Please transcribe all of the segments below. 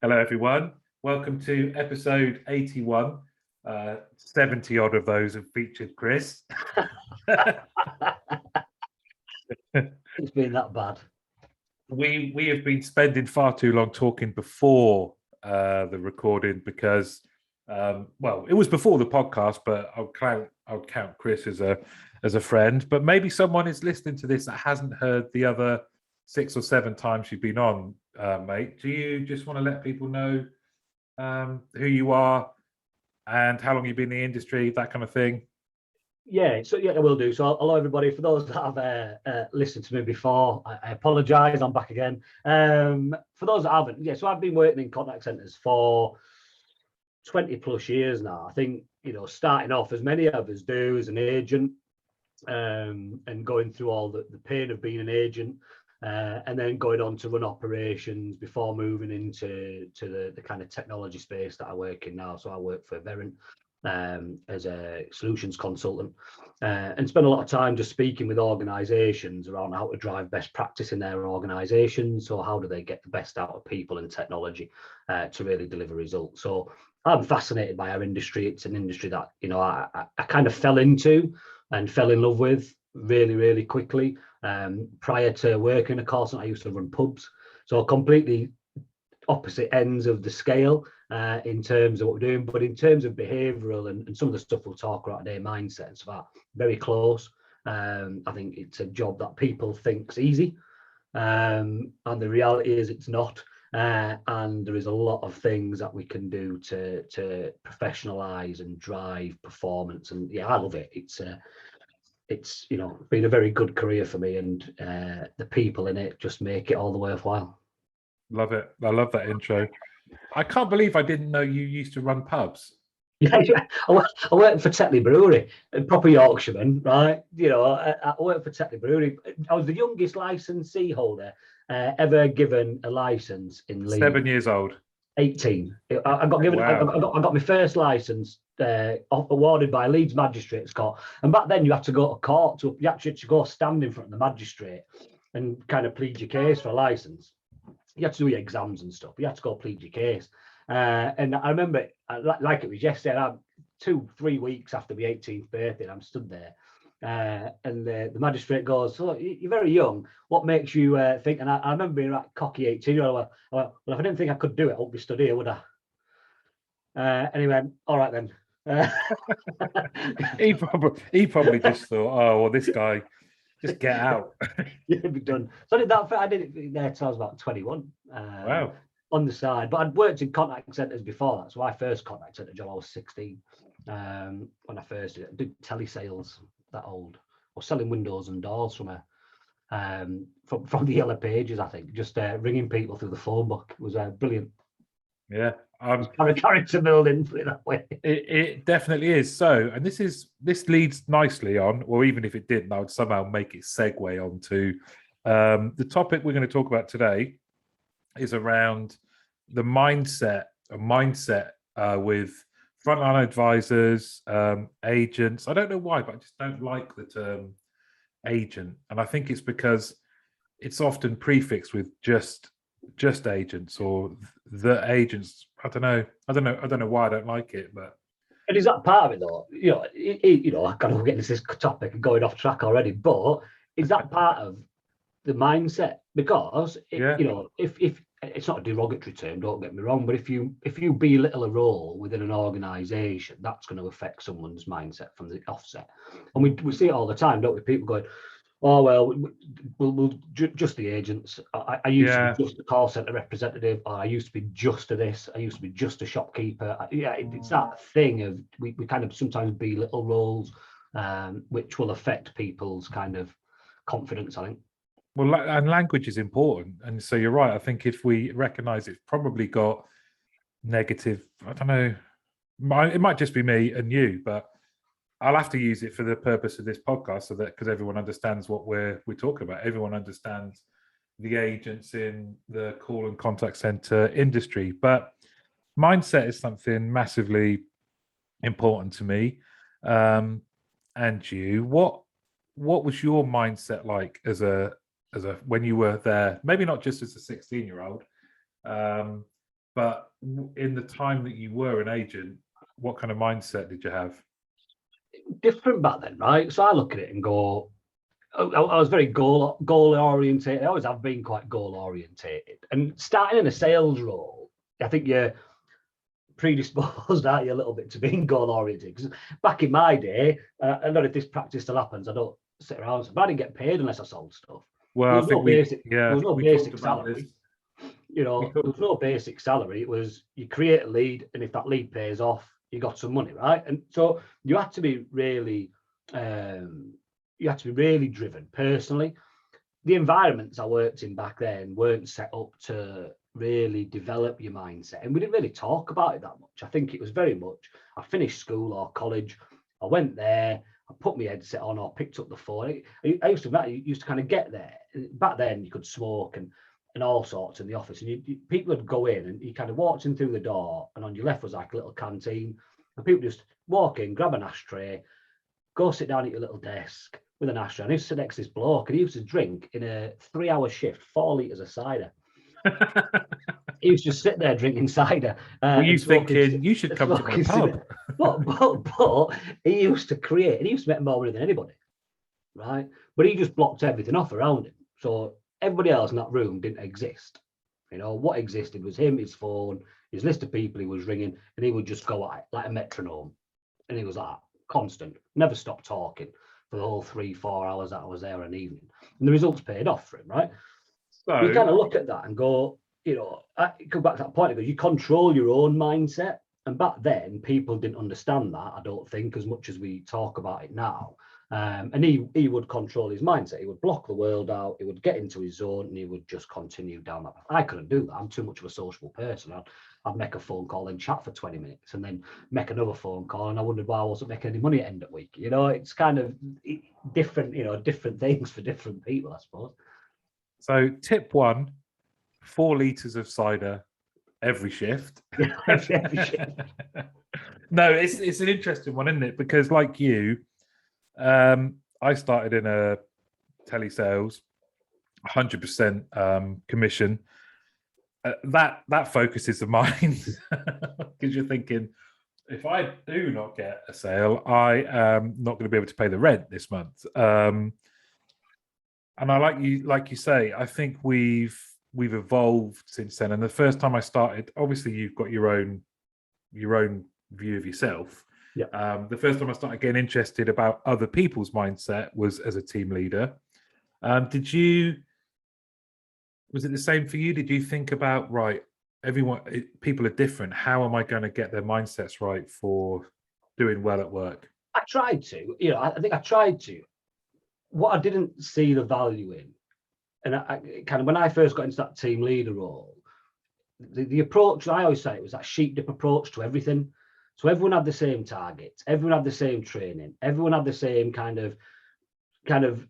Hello, everyone. Welcome to episode 81. 70 odd of those have featured Chris. It's been that bad. We have been spending far too long talking before the recording because, it was before the podcast, but I would count Chris as a friend. But maybe someone is listening to this that hasn't heard the other 6 or 7 times you've been on, mate. Do you just want to let people know who you are and how long you've been in the industry, that kind of thing? Yeah, I will do. So hello everybody. For those that have listened to me before, I apologise. I'm back again. For those that haven't, so I've been working in contact centres for 20 plus years now. I think, starting off as many of us do as an agent, and going through all the pain of being an agent, and then going on to run operations before moving into the kind of technology space that I work in now. So I work for Verint as a solutions consultant, and spend a lot of time just speaking with organizations around how to drive best practice in their organizations. So how do they get the best out of people and technology to really deliver results? So I'm fascinated by our industry. It's an industry that I kind of fell into and fell in love with really, really quickly. Prior to working a call center, I used to run pubs, so completely opposite ends of the scale in terms of what we're doing. But in terms of behavioural and some of the stuff we'll talk about today, mindset and stuff, very close. I think it's a job that people think's easy, and the reality is it's not. And there is a lot of things that we can do to professionalise and drive performance. And yeah, I love it. It's been a very good career for me, and the people in it just make it all the worthwhile. Love it. I love that intro. I can't believe I didn't know you used to run pubs. Yeah, I worked for Tetley Brewery, a proper Yorkshireman, right? I worked for Tetley Brewery. I was the youngest licensee holder ever given a license in Leeds. 7 years old. 18. I got given. Wow. I got my first license awarded by Leeds Magistrates Court, and back then you had to go to court. So you actually had to go stand in front of the magistrate and kind of plead your case for a license. You had to do your exams and stuff. You had to go plead your case. And I remember, like it was yesterday, 2-3 weeks after my 18th birthday, and I'm stood there. And the magistrate goes, "So you're very young. What makes you think?" And I remember being like cocky 18-year-old. Well, if I didn't think I could do it, I wouldn't be stood here, would I? And he went, "All right then." He probably just thought, "Oh, well, this guy, just get out." Yeah, be done. So I did that. I did it there till I was about 21. Wow. On the side, but I'd worked in contact centres before that. So my first contact centre job, I was 16 when I first did it. I did telesales, that old. I was selling windows and doors from the Yellow Pages, I think. Just ringing people through the phone book. It was brilliant. Yeah, character building, put it that way. It definitely is. So, and this leads nicely on, or even if it didn't, I would somehow make it segue onto the topic we're going to talk about today. Is around the mindset with frontline advisors, agents. I don't know why, but I just don't like the term agent, and I think it's because it's often prefixed with just agents or the agents. I don't know why I don't like it, but. And is that part of it though? I kind of getting this topic and going off track already, but is that part of the mindset? Because if it's not a derogatory term, don't get me wrong, but if you belittle a role within an organization, that's going to affect someone's mindset from the offset. And we see it all the time, don't we? People going, "Oh well, we'll just the agents. I used to be just a call center representative, or I used to be just a this, I used to be just a shopkeeper." It's that thing of we kind of sometimes belittle roles, which will affect people's kind of confidence, I think. Well, and language is important. And so you're right. I think if we recognize it's probably got negative, I don't know, it might just be me and you, but I'll have to use it for the purpose of this podcast so that because everyone understands what we're talking about. Everyone understands the agents in the call and contact center industry. But mindset is something massively important to me. And you, what was your mindset like as a when you were there? Maybe not just as a 16-year-old, But in the time that you were an agent, what kind of mindset did you have? Different back then, right? So I look at it and go, I was very goal orientated. I always have been quite goal orientated. And starting in a sales role, I think you're predisposed, aren't you, a little bit to being goal oriented? Because back in my day, I don't know if this practice still happens. I don't sit around, but I didn't get paid unless I sold stuff. Well, I think There was no we talked basic about salary. this. You know, there was no basic salary. It was you create a lead, and if that lead pays off, you got some money, right? And so you had to be really, driven personally. The environments I worked in back then weren't set up to really develop your mindset, and we didn't really talk about it that much. I think it was very much I finished school or college, I went there, I put my headset on or picked up the phone. I used to kind of get there. Back then you could smoke and all sorts in the office, and people would go in and you kind of walked in through the door, and on your left was like a little canteen, and people just walk in, grab an ashtray, go sit down at your little desk with an ashtray. And I used to sit next to this bloke, and he used to drink in a 3-hour shift 4 litres of cider. He used to just sit there drinking cider. Were you thinking you should come to my pub? But he used to create, and he used to make more money than anybody, right? But he just blocked everything off around him. So everybody else in that room didn't exist. You know, what existed was him, his phone, his list of people he was ringing, and he would just go at it like a metronome. And he was like constant, never stopped talking for the whole 3-4 hours that I was there an evening. And the results paid off for him, right? So you kind of look at that and go, you know, go back to that point, because you control your own mindset. And back then, people didn't understand that, I don't think, as much as we talk about it now. And he would control his mindset. He would block the world out. He would get into his zone, and he would just continue down that path. I couldn't do that. I'm too much of a sociable person. I'd make a phone call and chat for 20 minutes, and then make another phone call, and I wondered why I wasn't making any money at the end of the week. You know, it's kind of different. You know, different things for different people, I suppose. So, tip 1: 4 litres of cider every shift. Every shift. No, it's an interesting one, isn't it? Because like you, I started in a telesales, 100% commission. That focuses the mind, because you're thinking, if I do not get a sale, I am not going to be able to pay the rent this month. And I like you say, I think we've evolved since then. And the first time I started, obviously you've got your own view of yourself. Yeah. The first time I started getting interested about other people's mindset was as a team leader. Was it the same for you? Did you think about, right, people are different, how am I going to get their mindsets right for doing well at work? I tried to, you know, I think I tried to. What I didn't see the value in, and I kind of, when I first got into that team leader role, the approach, I always say, it was that sheep dip approach to everything. So everyone had the same targets, everyone had the same training, everyone had the same kind of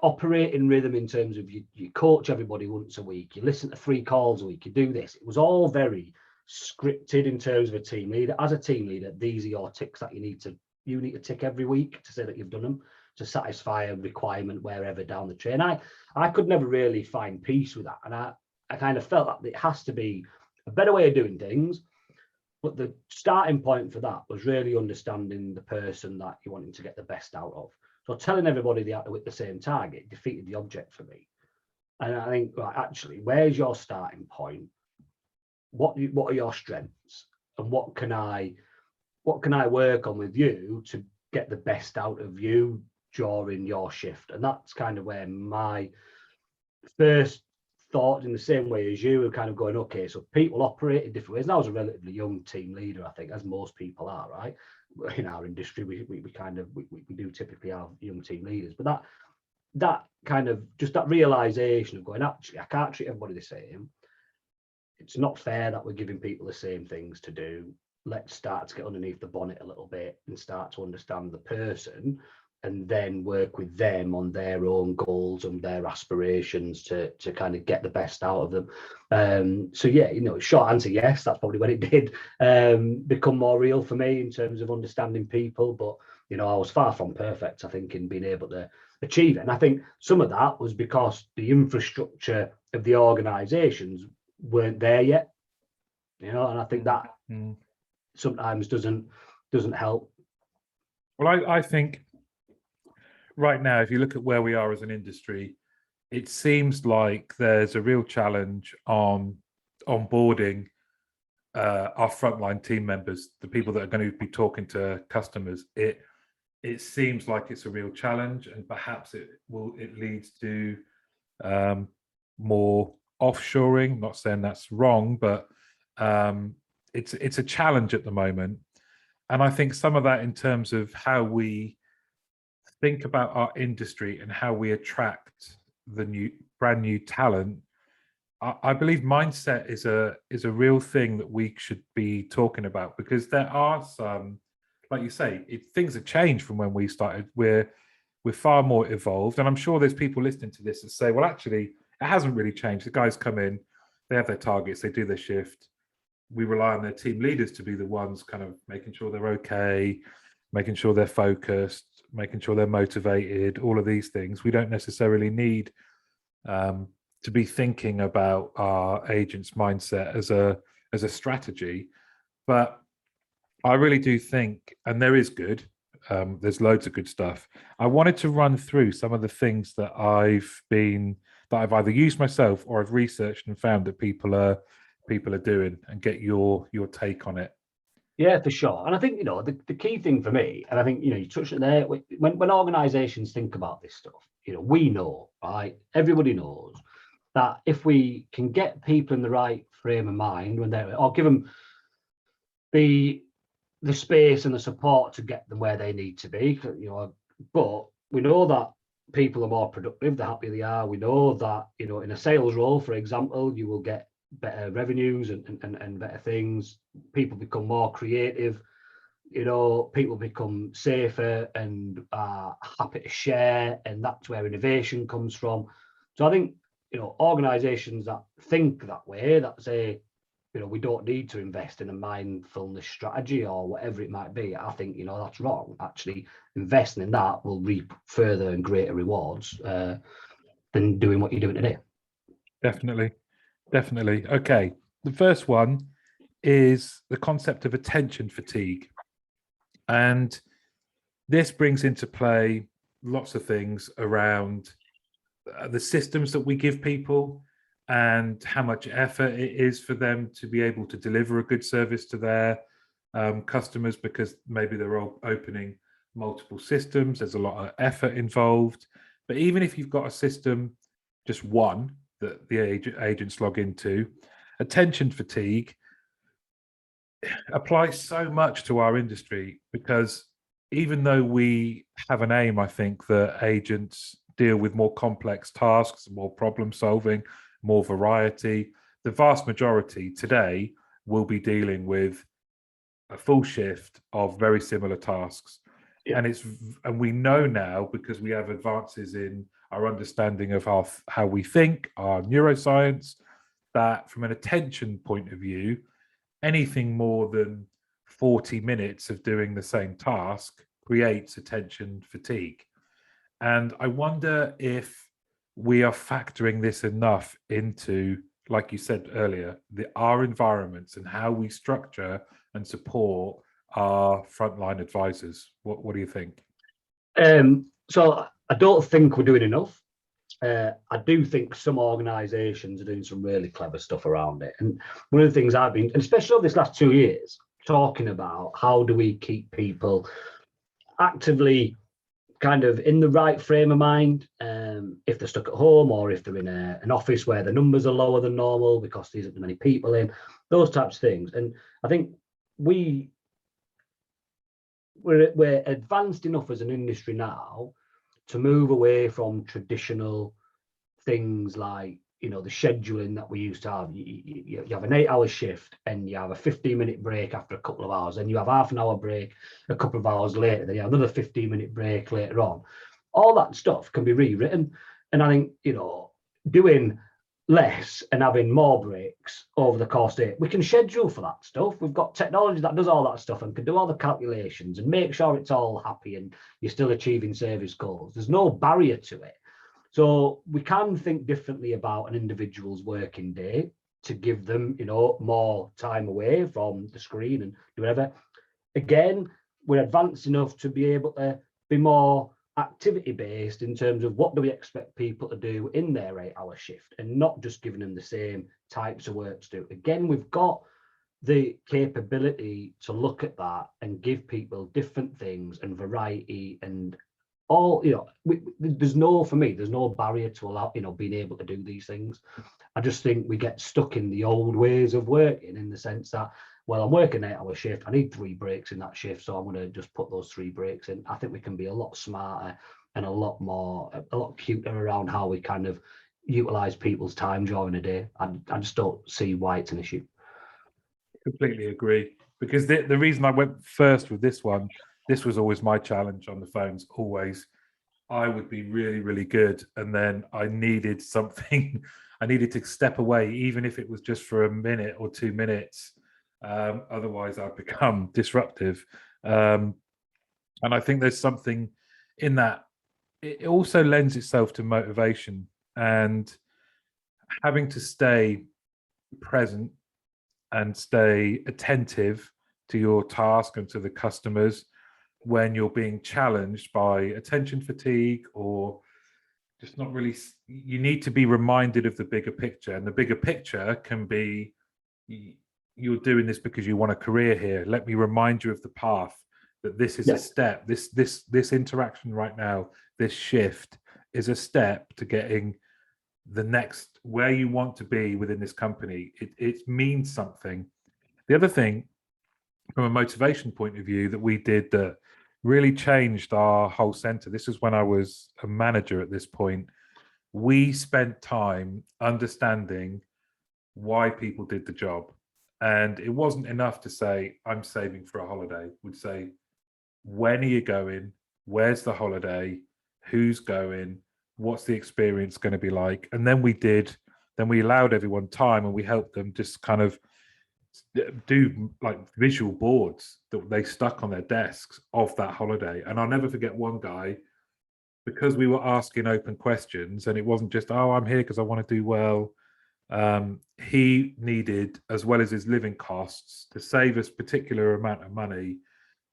operating rhythm in terms of you coach everybody once a week, you listen to 3 calls a week, you do this. It was all very scripted in terms of a team leader. As a team leader, these are your ticks that you need to tick every week to say that you've done them, to satisfy a requirement wherever down the train. I could never really find peace with that. And I kind of felt that it has to be a better way of doing things. But the starting point for that was really understanding the person that you're wanting to get the best out of. So telling everybody they had to hit the same target defeated the object for me. And I think, right, actually, where's your starting point? What are your strengths? And what can I work on with you to get the best out of you during your shift? And that's kind of where my first thought, in the same way as you, were kind of going, okay, so people operate in different ways. And I was a relatively young team leader, I think, as most people are, right? In our industry, we do typically have young team leaders, but that kind of just that realization of going, actually, I can't treat everybody the same. It's not fair that we're giving people the same things to do. Let's start to get underneath the bonnet a little bit and start to understand the person, and then work with them on their own goals and their aspirations to kind of get the best out of them. So yeah, you know, short answer, yes, that's probably when it did become more real for me in terms of understanding people. But, you know, I was far from perfect, I think, in being able to achieve it. And I think some of that was because the infrastructure of the organizations weren't there yet. you know, and I think that sometimes doesn't help. Well, I think right now, if you look at where we are as an industry, it seems like there's a real challenge on onboarding our frontline team members, the people that are going to be talking to customers. It seems like it's a real challenge, and perhaps it leads to more offshoring. Not saying that's wrong, but it's a challenge at the moment. And I think some of that in terms of how we think about our industry and how we attract the brand new talent. I believe mindset is a real thing that we should be talking about, because there are some, like you say, things have changed from when we started. We're far more evolved, and I'm sure there's people listening to this that say, well, actually, it hasn't really changed. The guys come in, they have their targets, they do their shift. We rely on their team leaders to be the ones kind of making sure they're okay, making sure they're focused, making sure they're motivated, all of these things. We don't necessarily need to be thinking about our agents' mindset as a strategy. But I really do think, and there is good, there's loads of good stuff. I wanted to run through some of the things that I've either used myself or I've researched and found that people are doing, and get your take on it. Yeah, for sure. And I think, you know, the key thing for me, and I think, you know, you touched it there, when organizations think about this stuff, you know, we know, right? Everybody knows that if we can get people in the right frame of mind when they're, or give them the space and the support to get them where they need to be, you know, but we know that people are more productive, the happier they are. We know that, you know, in a sales role, for example, you will get better revenues and better things. People become more creative, you know, people become safer and are happy to share, and that's where innovation comes from. So I think, you know, organizations that think that way, that say, you know, we don't need to invest in a mindfulness strategy or whatever it might be, I think, you know, that's wrong. Actually, investing in that will reap further and greater rewards than doing what you're doing today. Definitely. Okay. The first one is the concept of attention fatigue. And this brings into play lots of things around the systems that we give people and how much effort it is for them to be able to deliver a good service to their customers, because maybe they're all opening multiple systems. There's a lot of effort involved. But even if you've got a system, just one, that the agents log into, attention fatigue applies so much to our industry, because even though we have an aim, I think, that agents deal with more complex tasks, more problem solving, more variety, the vast majority today will be dealing with a full shift of very similar tasks. Yeah. And we know now, because we have advances in our understanding of how we think, our neuroscience, that from an attention point of view, anything more than 40 minutes of doing the same task creates attention fatigue. And I wonder if we are factoring this enough into, like you said earlier, our environments and how we structure and support our frontline advisors. What do you think? So I don't think we're doing enough. I do think some organizations are doing some really clever stuff around it. And one of the things I've been, and especially over this last 2 years, talking about how do we keep people actively kind of in the right frame of mind, if they're stuck at home or if they're in an office where the numbers are lower than normal because there isn't many people in, those types of things. And I think we're advanced enough as an industry now to move away from traditional things like, you know, the scheduling that we used to have. You have an 8-hour shift and you have a 15-minute break after a couple of hours, and you have half an hour break a couple of hours later, then you have another 15-minute break later on. All that stuff can be rewritten. And I think, you know, doing less and having more breaks over the course of it, we can schedule for that stuff. We've got technology that does all that stuff and can do all the calculations and make sure it's all happy and you're still achieving service goals. There's no barrier to it. So we can think differently about an individual's working day. to give them, you know, more time away from the screen and do whatever. Again, we're advanced enough to be able to be more activity based in terms of what do we expect people to do in their 8-hour shift, and not just giving them the same types of work to do. Again, we've got the capability to look at that and give people different things and variety and all, you know, there's no barrier to allow, you know, being able to do these things. I just think we get stuck in the old ways of working, in the sense that, well, I'm working an 8-hour shift, I need 3 breaks in that shift, so I'm going to just put those 3 breaks in. I think we can be a lot smarter and a lot cuter around how we kind of utilize people's time during the day. I just don't see why it's an issue. Completely agree, because the reason I went first with this one, this was always my challenge on the phones. Always, I would be really, really good, and then I needed something. I needed to step away, even if it was just for a minute or 2 minutes. Otherwise, I'd become disruptive. And I think there's something in that. It also lends itself to motivation and having to stay present and stay attentive to your task and to the customers when you're being challenged by attention fatigue, or just not really. You need to be reminded of the bigger picture, and the bigger picture can be, you're doing this because you want a career here. Let me remind you of the path, that this is a step. This interaction right now, this shift is a step to getting the next where you want to be within this company. It means something. The other thing, from a motivation point of view, that we did that really changed our whole center. This is when I was a manager at this point. We spent time understanding why people did the job. And it wasn't enough to say, I'm saving for a holiday. We'd say, when are you going? Where's the holiday? Who's going? What's the experience going to be like? And then we allowed everyone time, and we helped them just kind of do like visual boards that they stuck on their desks of that holiday. And I'll never forget one guy, because we were asking open questions, and it wasn't just, oh, I'm here because I want to do well. He needed, as well as his living costs, to save a particular amount of money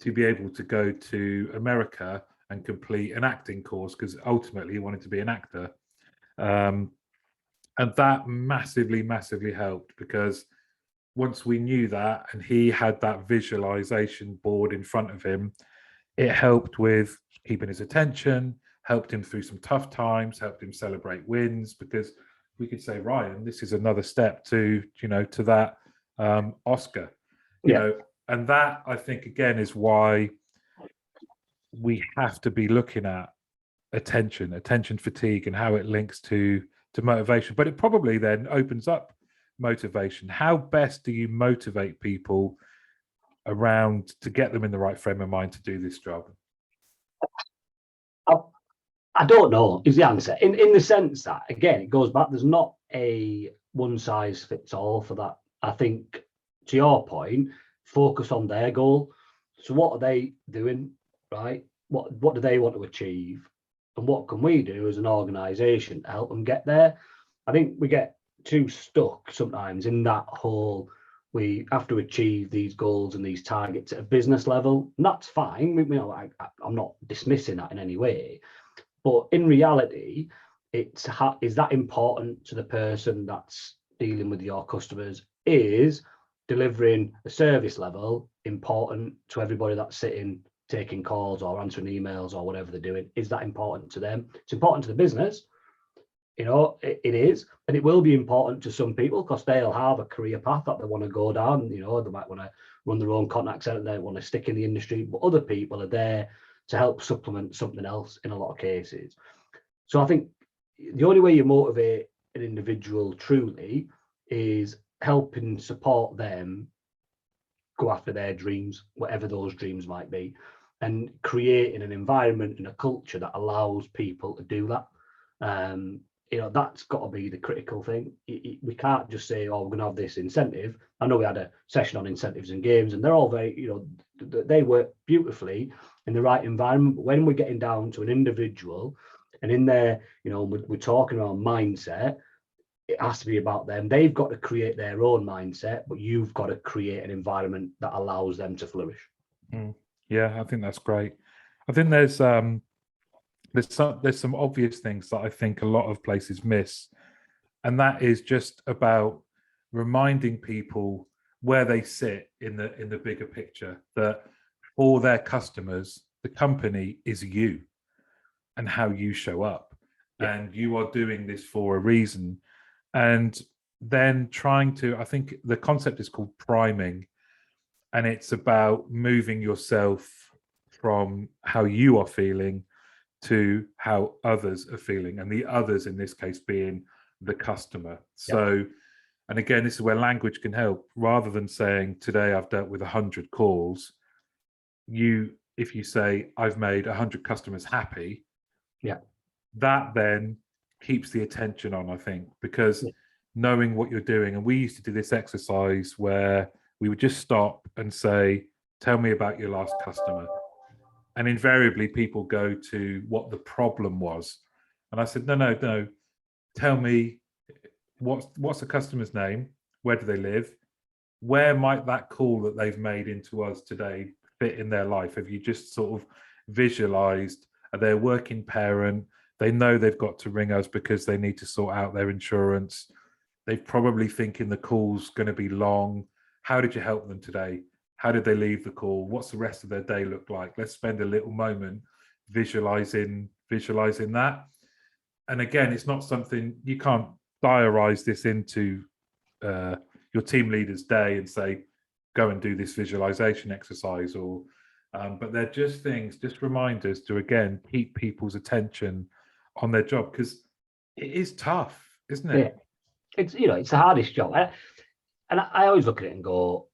to be able to go to America and complete an acting course, because ultimately he wanted to be an actor. And that massively, massively helped, because once we knew that and he had that visualization board in front of him, it helped with keeping his attention, helped him through some tough times, helped him celebrate wins, because we could say, Ryan, this is another step to, to that Oscar, you know, and that, I think, again, is why we have to be looking at attention fatigue and how it links to motivation. But it probably then opens up motivation. How best do you motivate people around to get them in the right frame of mind to do this job? I don't know is the answer, in the sense that, again, it goes back, there's not a one size fits all for that. I think, to your point, focus on their goal. So what are they doing, right? What do they want to achieve, and what can we do as an organization to help them get there? I think we get too stuck sometimes in that whole, we have to achieve these goals and these targets at a business level, and that's fine. I'm not dismissing that in any way, but in reality, is that important to the person that's dealing with your customers? Is delivering a service level important to everybody that's sitting taking calls or answering emails or whatever they're doing? Is that important to them? It's important to the business. It is, and it will be important to some people, because they'll have a career path that they want to go down. They might want to run their own contact center, they want to stick in the industry, but other people are there to help supplement something else in a lot of cases. So I think the only way you motivate an individual truly is helping support them go after their dreams, whatever those dreams might be, and creating an environment and a culture that allows people to do that. That's got to be the critical thing. We can't just say, oh, we're going to have this incentive. I know we had a session on incentives and games, and they're all very, they work beautifully in the right environment. But when we're getting down to an individual, and in there, we're talking about mindset, it has to be about them. They've got to create their own mindset, but you've got to create an environment that allows them to flourish. Yeah, I think that's great. I think there's some obvious things that I think a lot of places miss, and that is just about reminding people where they sit in the bigger picture, that for their customers, the company is you and how you show up. Yeah. And you are doing this for a reason. And then trying to, I think the concept is called priming, and it's about moving yourself from how you are feeling to how others are feeling, and the others in this case being the customer. So, and again, this is where language can help. Rather than saying, today I've dealt with 100 calls, if you say, I've made 100 customers happy, that then keeps the attention on, I think, because knowing what you're doing. And we used to do this exercise where we would just stop and say, tell me about your last customer. And invariably people go to what the problem was. And I said, no, tell me what's the customer's name? Where do they live? Where might that call that they've made into us today fit in their life? Have you just sort of visualized, are they a working parent? They know they've got to ring us because they need to sort out their insurance. They probably thinking the call's going to be long. How did you help them today? How did they leave the call? What's the rest of their day look like? Let's spend a little moment visualizing that. And again, it's not something, you can't diarize this into your team leader's day and say, go and do this visualization exercise, or but they're just things, just reminders to, again, keep people's attention on their job, because it is tough, isn't it? Yeah. It's the hardest job. And I always look at it and go,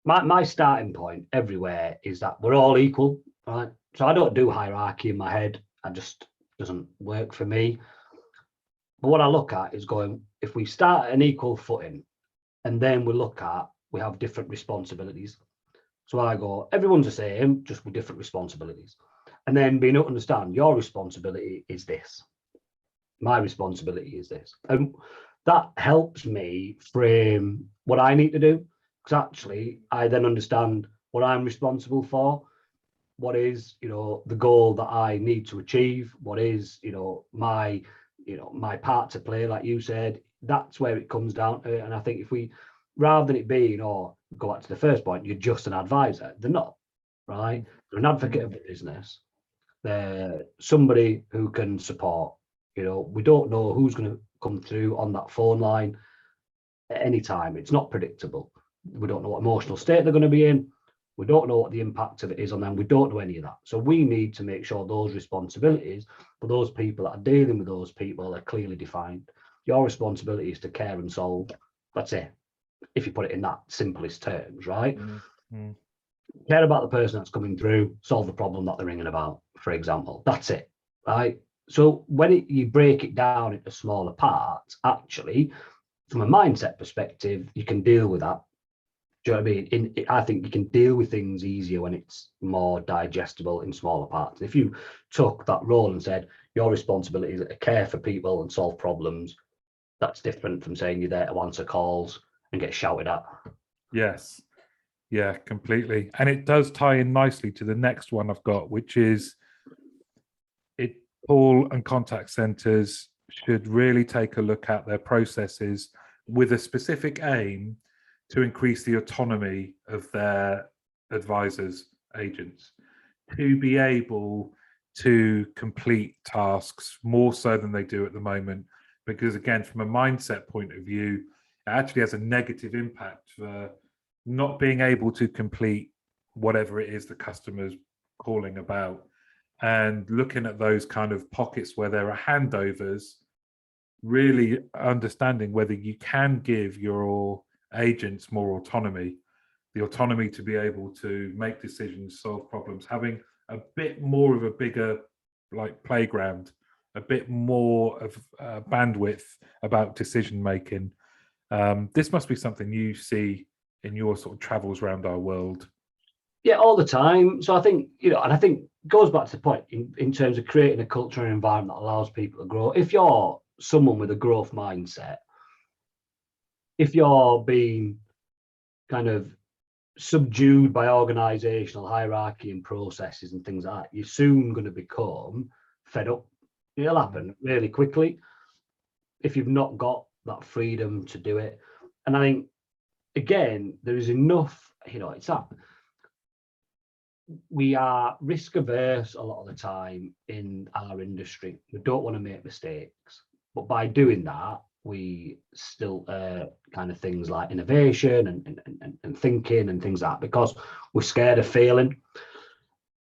my starting point everywhere is that we're all equal, right? So I don't do hierarchy in my head. It just doesn't work for me. But what I look at is going, if we start at an equal footing, and then we have different responsibilities. So I go, everyone's the same, just with different responsibilities. And then being able to understand, your responsibility is this. My responsibility is this. And that helps me frame what I need to do. Because actually, I then understand what I'm responsible for. What is, the goal that I need to achieve? What is, my part to play, like you said. That's where it comes down to. And I think if we, rather than it being, go back to the first point, you're just an advisor. They're not, right? They're an advocate of the business. They're somebody who can support. We don't know who's going to come through on that phone line at any time. It's not predictable. We don't know what emotional state they're going to be in. We don't know what the impact of it is on them. We don't know any of that. So we need to make sure those responsibilities for those people that are dealing with those people are clearly defined. Your responsibility is to care and solve. That's it. If you put it in that simplest terms, right? Mm-hmm. Care about the person that's coming through, solve the problem that they're ringing about, for example. That's it, right? So when you break it down into smaller parts, actually, from a mindset perspective, you can deal with that. Do you know what I mean? I think you can deal with things easier when it's more digestible in smaller parts. If you took that role and said, your responsibility is to care for people and solve problems, that's different from saying you're there to answer calls and get shouted at. Yes. Yeah, completely. And it does tie in nicely to the next one I've got, which is call and contact centers should really take a look at their processes with a specific aim to increase the autonomy of their advisors, agents, to be able to complete tasks more so than they do at the moment. Because again, from a mindset point of view, it actually has a negative impact for not being able to complete whatever it is the customer's calling about. And looking at those kind of pockets where there are handovers, really understanding whether you can give your agents more autonomy, the autonomy to be able to make decisions, solve problems, having a bit more of a bigger playground, a bit more of bandwidth about decision making. This must be something you see in your sort of travels around our world. Yeah, all the time. So I think, and I think it goes back to the point in terms of creating a culture and environment that allows people to grow. If you're someone with a growth mindset, if you're being kind of subdued by organizational hierarchy and processes and things like that, you're soon going to become fed up. It'll happen really quickly if you've not got that freedom to do it. And I think, again, there is enough, it's that we are risk averse a lot of the time in our industry. We don't want to make mistakes, but by doing that, we still kind of things like innovation and thinking and things like that, because we're scared of failing.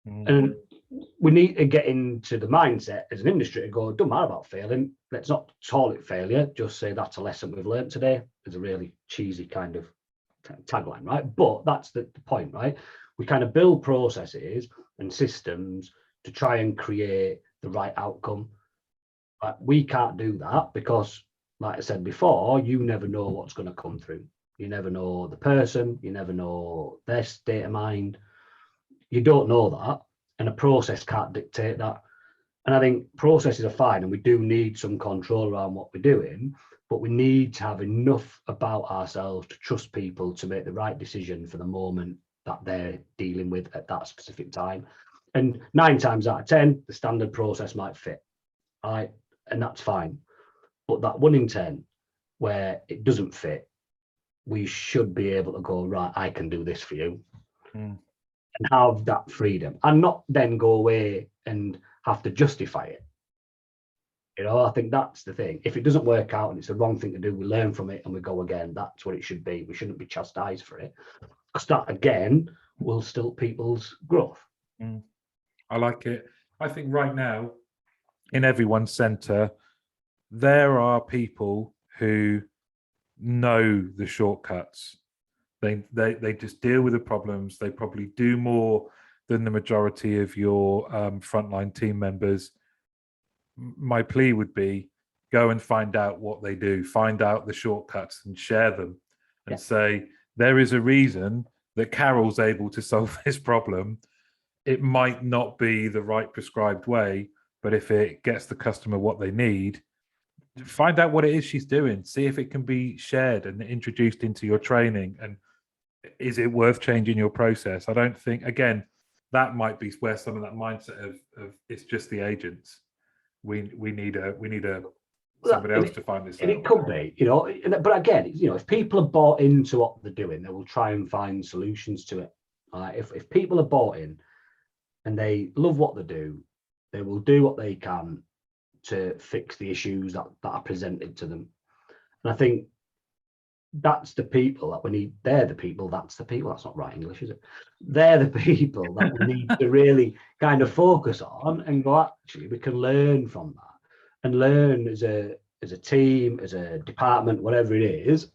And we need to get into the mindset as an industry to go, it doesn't matter about failing. Let's not call it failure. Just say that's a lesson we've learned today. It's a really cheesy kind of tagline, right? But that's the point, right? We kind of build processes and systems to try and create the right outcome. But we can't do that because, like I said before, you never know what's going to come through. You never know the person. You never know their state of mind. You don't know that. And a process can't dictate that. And I think processes are fine, and we do need some control around what we're doing, but we need to have enough about ourselves to trust people to make the right decision for the moment that they're dealing with at that specific time. And 9 times out of 10, the standard process might fit, right? And that's fine. But that 1 in 10 where it doesn't fit, we should be able to go, right, I can do this for you. And have that freedom, and not then go away and have to justify it. I think that's the thing. If it doesn't work out and it's the wrong thing to do, we learn from it and we go again. That's what it should be. We shouldn't be chastised for it, because that again will still people's growth. I like it. I think right now, in everyone's center, there are people who know the shortcuts. They just deal with the problems. They probably do more than the majority of your frontline team members. My plea would be, go and find out what they do, find out the shortcuts and share them, and say, there is a reason that Carol's able to solve this problem. It might not be the right prescribed way, but if it gets the customer what they need, find out what it is she's doing, see if it can be shared and introduced into your training, and is it worth changing your process? I don't think, again, that might be where some of that mindset of it's just the agents. We need somebody else to find this out. And it could be, but again, if people are bought into what they're doing, they will try and find solutions to it. If people are bought in and they love what they do, they will do what they can to fix the issues that are presented to them. And I think that's the people that we need. They're the people. That's the people. That's not right English, is it? They're the people that we need to really kind of focus on and go, actually, we can learn from that and learn as a team, as a department, whatever it is,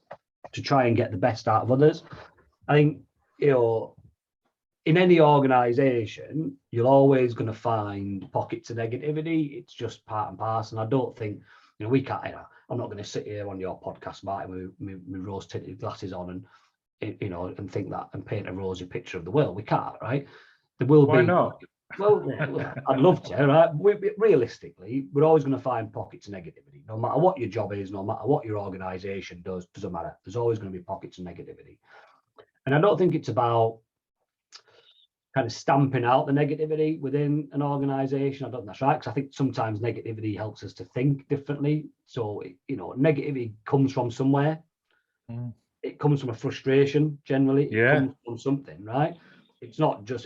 to try and get the best out of others. I think, in any organization, you're always going to find pockets of negativity. It's just part and parcel. And I don't think, we can't, I'm not going to sit here on your podcast, Martin, with my rose tinted glasses on and, and think that and paint a rosy picture of the world. We can't, right? There will be. Why not? Well, I'd love to, right? Realistically, we're always going to find pockets of negativity. No matter what your job is, no matter what your organization does, doesn't matter. There's always going to be pockets of negativity. And I don't think it's about kind of stamping out the negativity within an organization. I don't think that's right, because I think sometimes negativity helps us to think differently. So, negativity comes from somewhere. It comes from a frustration, generally. It comes from something, right? It's not just,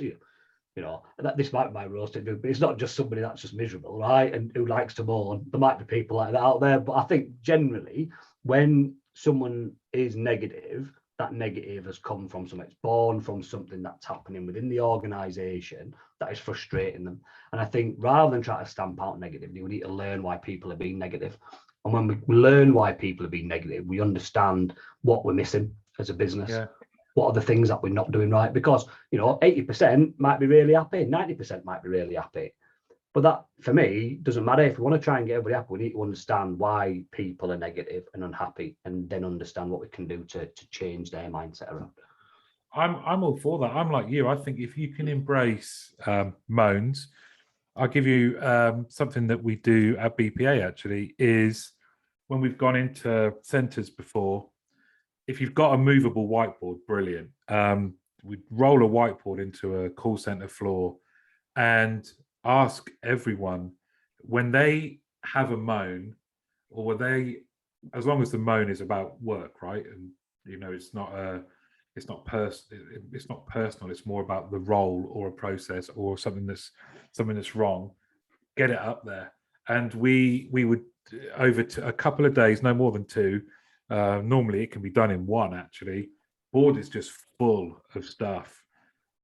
that this might be my roasted dude, but it's not just somebody that's just miserable, right? And who likes to moan. There might be people like that out there. But I think generally, when someone is negative, that negative has come from something. It's born from something that's happening within the organization that is frustrating them. And I think rather than try to stamp out negativity, we need to learn why people are being negative. And when we learn why people are being negative, we understand what we're missing as a business. What are the things that we're not doing right? Because, 80% might be really happy, 90% might be really happy. But that, for me, doesn't matter. If we want to try and get everybody happy, we need to understand why people are negative and unhappy, and then understand what we can do to change their mindset around. I'm all for that. I'm like you. I think if you can embrace moans, I'll give you something that we do at BPA, actually, is when we've gone into centres before, if you've got a movable whiteboard, brilliant. We roll a whiteboard into a call center floor and ask everyone when they have a moan, or when they, as long as the moan is about work, right? And it's not personal. It's more about the role or a process or something that's wrong. Get it up there, and we would, over a couple of days, no more than two. Normally, it can be done in one. Actually, board is just full of stuff,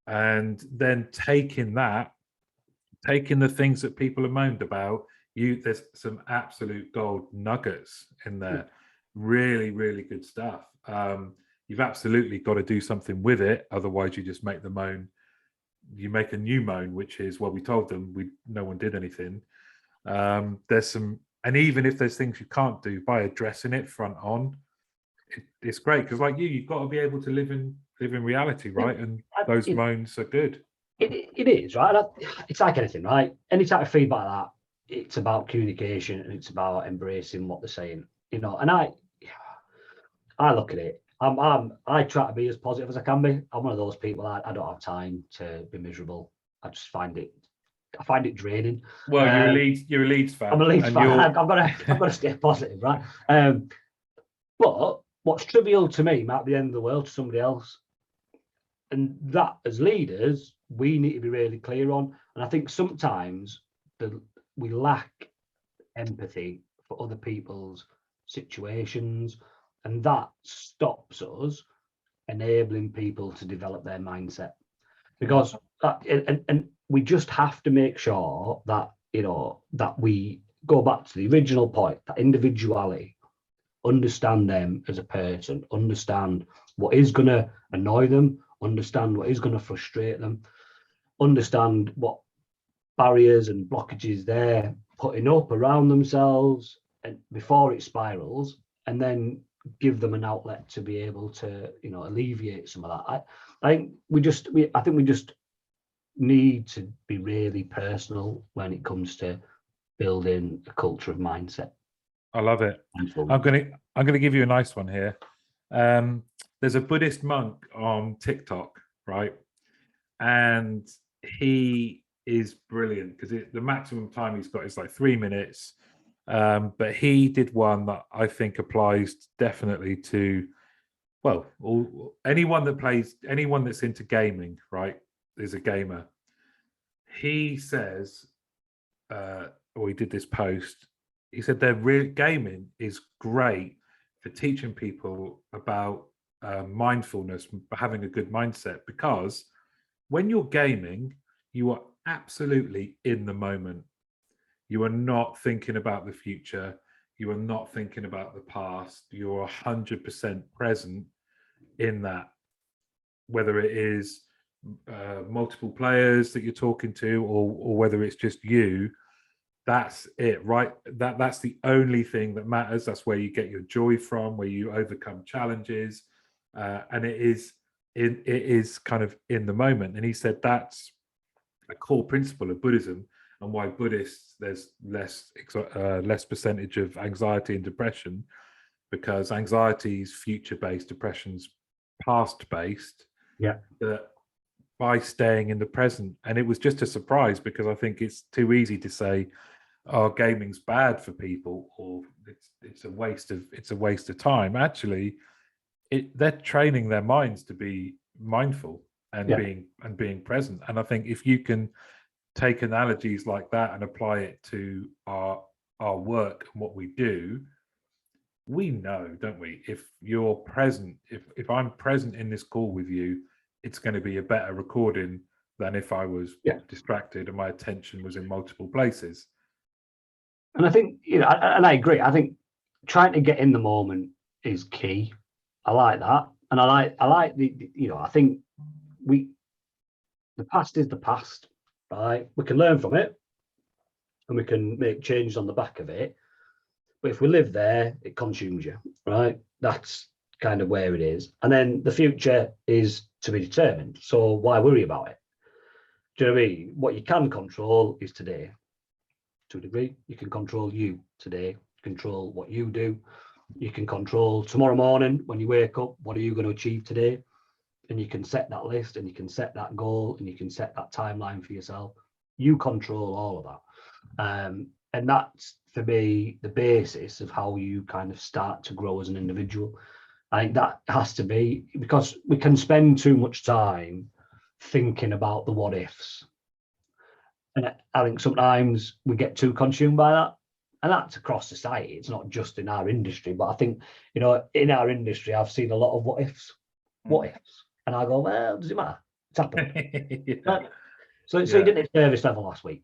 and then taking the things that people have moaned about. There's some absolute gold nuggets in there. Really, really good stuff. You've absolutely got to do something with it, otherwise you just make the moan. You make a new moan, which is, well, we told them, no one did anything. There's some, and even if there's things you can't do, by addressing it front on, it's great, because like you've got to be able to live in reality, right? And those moans are good. It is, right? It's like anything, right? Any type of feedback like that, it's about communication and it's about embracing what they're saying, and I look at it. I try to be as positive as I can be. I'm one of those people. I don't have time to be miserable. I just find it draining. Well, you're a Leeds fan. I'm a Leeds fan. I've got to stay positive, right? But what's trivial to me might be the end of the world to somebody else, and that, as leaders, we need to be really clear on. And I think sometimes we lack empathy for other people's situations, and that stops us enabling people to develop their mindset, because and we just have to make sure that that we go back to the original point, that individuality, understand them as a person, understand what is going to annoy them, understand what is going to frustrate them, understand what barriers and blockages they're putting up around themselves, and before it spirals, and then give them an outlet to be able to alleviate some of that. I think we just need to be really personal when it comes to building a culture of mindset. I love it. I'm gonna give you a nice one here. There's a Buddhist monk on TikTok, right? And he is brilliant, because the maximum time he's got is like 3 minutes. But he did one that I think applies definitely to, well, anyone that's into gaming, right, is a gamer. He says, or he did this post, he said gaming is great for teaching people about mindfulness, having a good mindset, because when you're gaming, you are absolutely in the moment. You are not thinking about the future. You are not thinking about the past. You're 100% present in that, whether it is multiple players that you're talking to, or whether it's just you. That's it, right? That's the only thing that matters. That's where you get your joy from, where you overcome challenges, and it is kind of in the moment. And he said that's a core principle of Buddhism, and why Buddhists, there's less percentage of anxiety and depression, because anxiety is future-based, depression's past-based. Yeah. That by staying in the present, and it was just a surprise, because I think it's too easy to say, "Oh, gaming's bad for people," or it's a waste of time. Actually, they're training their minds to be mindful and being present. And I think if you can take analogies like that and apply it to our work and what we do, we know, don't we, if you're present, if I'm present in this call with you, it's going to be a better recording than if I was distracted and my attention was in multiple places. And I think, and I agree, I think trying to get in the moment is key. I like that. And I like the I think the past is the past, right? We can learn from it and we can make changes on the back of it. But if we live there, it consumes you, right? That's kind of where it is. And then the future is to be determined. So why worry about it? Do you know what I mean? What you can control is today. To a degree, you can control you today, control what you do. You can control tomorrow morning when you wake up, what are you going to achieve today? And you can set that list, and you can set that goal, and you can set that timeline for yourself. You control all of that. And that's, for me, the basis of how you kind of start to grow as an individual. I think that has to be, because we can spend too much time thinking about the what ifs. And I think sometimes we get too consumed by that. And that's across society. It's not just in our industry, but I think, you know, in our industry, I've seen a lot of what ifs. And I go, well, does it matter? It's happened. Yeah. Right? So you didn't hit service level last week.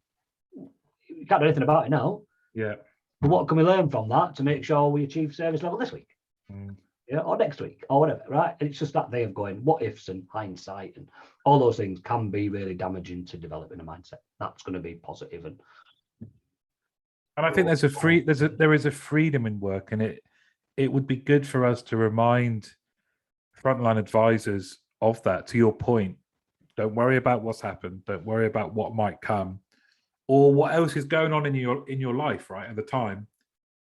You can't do anything about it now. Yeah. But what can we learn from that to make sure we achieve service level this week? Yeah, or next week, or whatever, right? And it's just that way of going, what ifs and hindsight and all those things can be really damaging to developing a mindset. That's going to be positive. And I think there is a freedom in work, and it would be good for us to remind frontline advisors of that. To your point, don't worry about what's happened. Don't worry about what might come, or what else is going on in your life right at the time.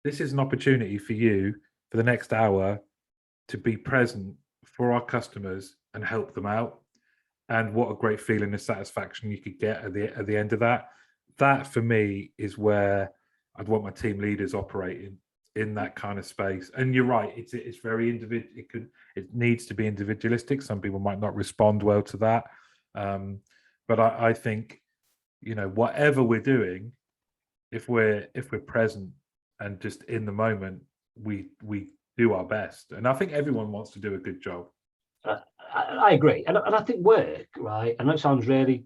This is an opportunity for you for the next hour to be present for our customers and help them out. And what a great feeling of satisfaction you could get at the end of that. That for me is where I'd want my team leaders operating, in that kind of space. And you're right, it's very individual. It needs to be individualistic. Some people might not respond well to that. But I think, you know, whatever we're doing, if we're present and just in the moment, we do our best. And I think everyone wants to do a good job. I agree. And I think work, right? I know it sounds really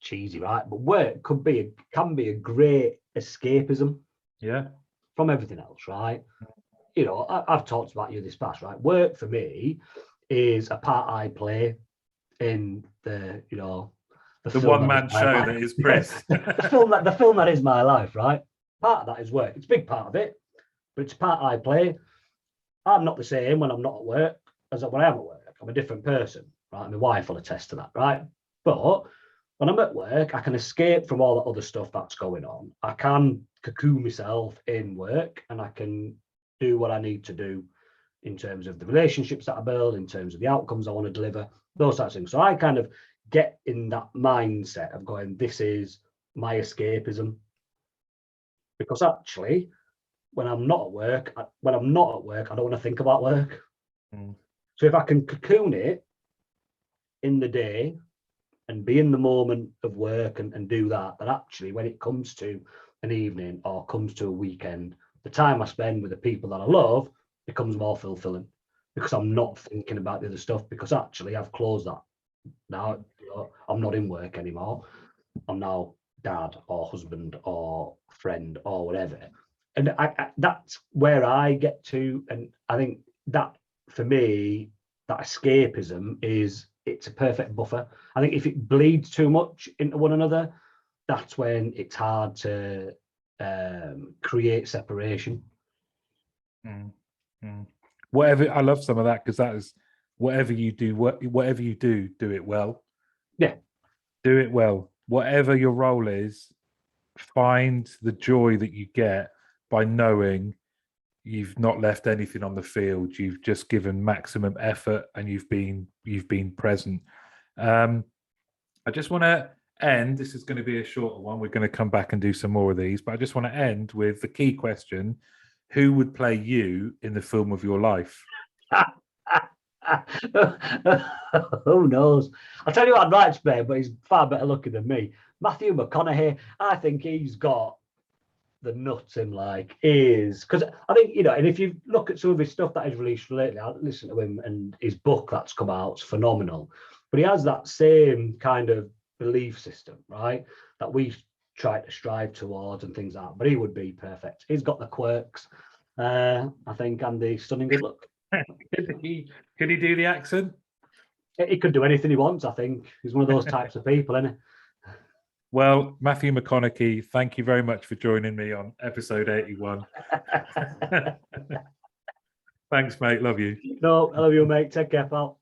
cheesy, right? But work can be a great escapism. Yeah. From everything else, right? You know, I've talked about you this past, right? Work for me is a part I play in the, you know, the one-man show that is Chris. the film that is my life, right? Part of that is work. It's a big part of it, but it's a part I play. I'm not the same when I'm not at work as when I am at work. I'm a different person, right? My wife will attest to that, right? But when I'm at work, I can escape from all the other stuff that's going on. I can cocoon myself in work, and I can do what I need to do in terms of the relationships that I build, in terms of the outcomes I want to deliver, those types of things. So I kind of get in that mindset of going, this is my escapism. Because actually, when I'm not at work, I don't want to think about work. So if I can cocoon it in the day and be in the moment of work and do that actually when it comes to an evening or comes to a weekend, the time I spend with the people that I love becomes more fulfilling, because I'm not thinking about the other stuff, because actually I've closed that. Now, you know, I'm not in work anymore. I'm now dad or husband or friend or whatever. And that's where I get to. And I think that, for me, that escapism it's a perfect buffer. I think if it bleeds too much into one another, that's when it's hard to create separation. Whatever, I love some of that, because that is whatever you do, do it well. Yeah. Do it well. Whatever your role is, find the joy that you get by knowing you've not left anything on the field. You've just given maximum effort, and you've been present. I just want to end. This is going to be a shorter one. We're going to come back and do some more of these, but I just want to end with the key question: who would play you in the film of your life? Who knows? I'll tell you what I'd like to play, but he's far better looking than me. Matthew McConaughey. I think he's got the nuts in, like, is, because I think, you know, and if you look at some of his stuff that he's released lately, I listen to him, and his book that's come out is phenomenal. But he has that same kind of belief system, right, that we try to strive towards and things like that. But he would be perfect. He's got the quirks, I think, and the stunning good look. Could he do the accent? He could do anything he wants, I think. He's one of those types of people, isn't he? Well, Matthew McConaughey, thank you very much for joining me on episode 81. Thanks, mate. Love you. No, I love you, mate. Take care, pal.